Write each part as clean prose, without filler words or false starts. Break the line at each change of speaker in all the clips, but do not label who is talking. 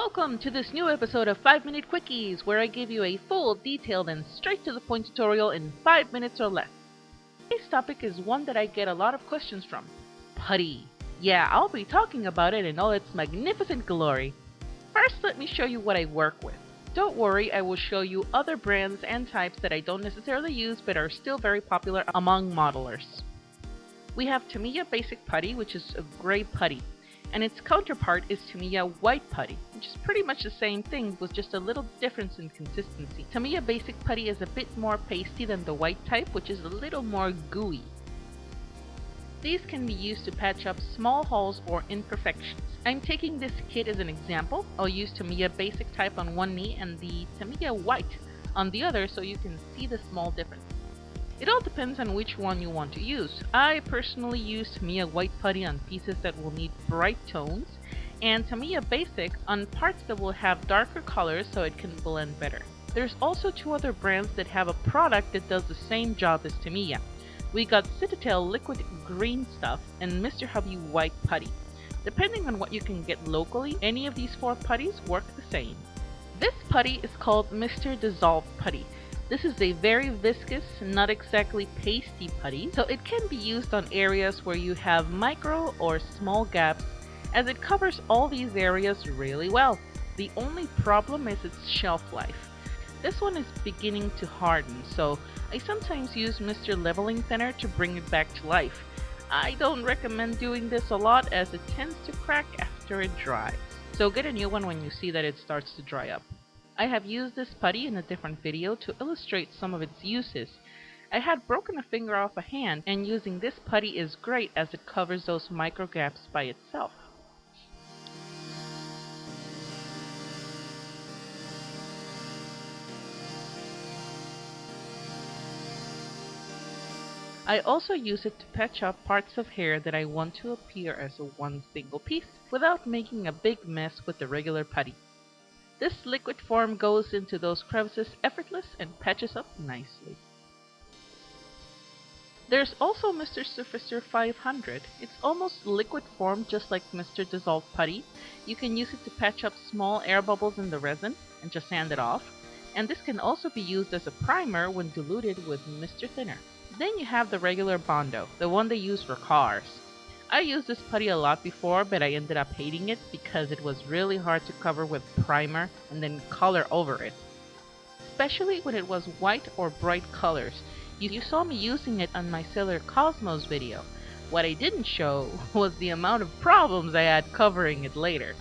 Welcome to this new episode of 5-Minute Quickies, where I give you a full, detailed, and straight-to-the-point tutorial in 5 minutes or less. Today's topic is one that I get a lot of questions from. Putty. Yeah, I'll be talking about it in all its magnificent glory. First, let me show you what I work with. Don't worry, I will show you other brands and types that I don't necessarily use but are still very popular among modelers. We have Tamiya Basic Putty, which is a gray putty, and its counterpart is Tamiya White Putty, which is pretty much the same thing with just a little difference in consistency. Tamiya Basic Putty is a bit more pasty than the white type, which is a little more gooey. These can be used to patch up small holes or imperfections. I'm taking this kit as an example. I'll use Tamiya Basic type on one knee and the Tamiya White on the other so you can see the small difference. It all depends on which one you want to use. I personally use Tamiya White Putty on pieces that will need bright tones, and Tamiya Basic on parts that will have darker colors so it can blend better. There's also two other brands that have a product that does the same job as Tamiya. We got Citadel liquid green stuff and Mr. Hubby White Putty. Depending on what you can get locally, any of these four putties work the same. This putty is called Mr. Dissolve Putty. This is a very viscous, not exactly pasty putty, so it can be used on areas where you have micro or small gaps, as it covers all these areas really well. The only problem is its shelf life. This one is beginning to harden, so I sometimes use Mr. Leveling Thinner to bring it back to life. I don't recommend doing this a lot as it tends to crack after it dries, so get a new one when you see that it starts to dry up. I have used this putty in a different video to illustrate some of its uses. I had broken a finger off a hand, and using this putty is great as it covers those micro gaps by itself. I also use it to patch up parts of hair that I want to appear as one single piece without making a big mess with the regular putty. This liquid form goes into those crevices effortless and patches up nicely. There's also Mr. Surfacer 500. It's almost liquid form just like Mr. Dissolve Putty. You can use it to patch up small air bubbles in the resin and just sand it off. And this can also be used as a primer when diluted with Mr. Thinner. Then you have the regular Bondo, the one they use for cars. I used this putty a lot before, but I ended up hating it because it was really hard to cover with primer and then color over it, especially when it was white or bright colors. You saw me using it on my Sailor Cosmos video. What I didn't show was the amount of problems I had covering it later.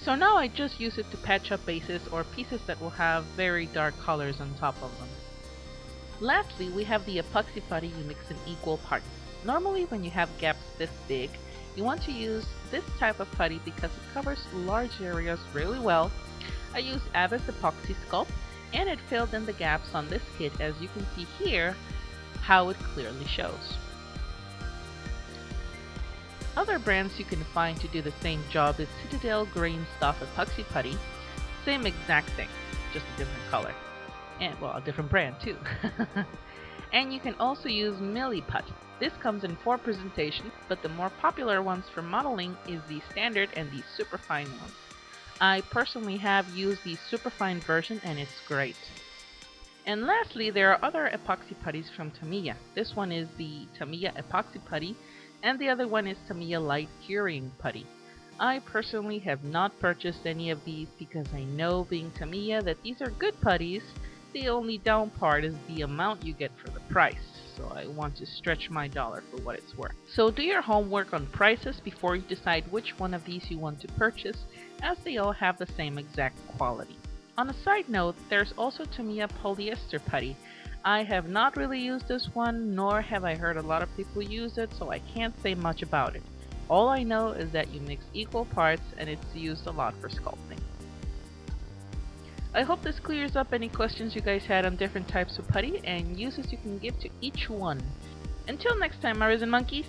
So now I just use it to patch up bases or pieces that will have very dark colors on top of them. Lastly, we have the Epoxy Putty you mix in equal parts. Normally when you have gaps this big, you want to use this type of putty because it covers large areas really well. I used Abbott Epoxy Sculpt and it filled in the gaps on this kit, as you can see here how it clearly shows. Other brands you can find to do the same job is Citadel Green Stuff Epoxy Putty. Same exact thing, just a different color. And well, a different brand too. And you can also use Milliput. This comes in 4 presentations, but the more popular ones for modeling is the standard and the superfine one. I personally have used the superfine version and it's great. And lastly, there are other epoxy putties from Tamiya. This one is the Tamiya Epoxy Putty, and the other one is Tamiya Light Curing Putty. I personally have not purchased any of these because I know, being Tamiya, that these are good putties. The only down part is the amount you get for the price, so I want to stretch my dollar for what it's worth. So do your homework on prices before you decide which one of these you want to purchase, as they all have the same exact quality. On a side note, there's also Tamiya Polyester Putty. I have not really used this one, nor have I heard a lot of people use it, so I can't say much about it. All I know is that you mix equal parts and it's used a lot for sculpting. I hope this clears up any questions you guys had on different types of putty and uses you can give to each one. Until next time, my risen monkeys!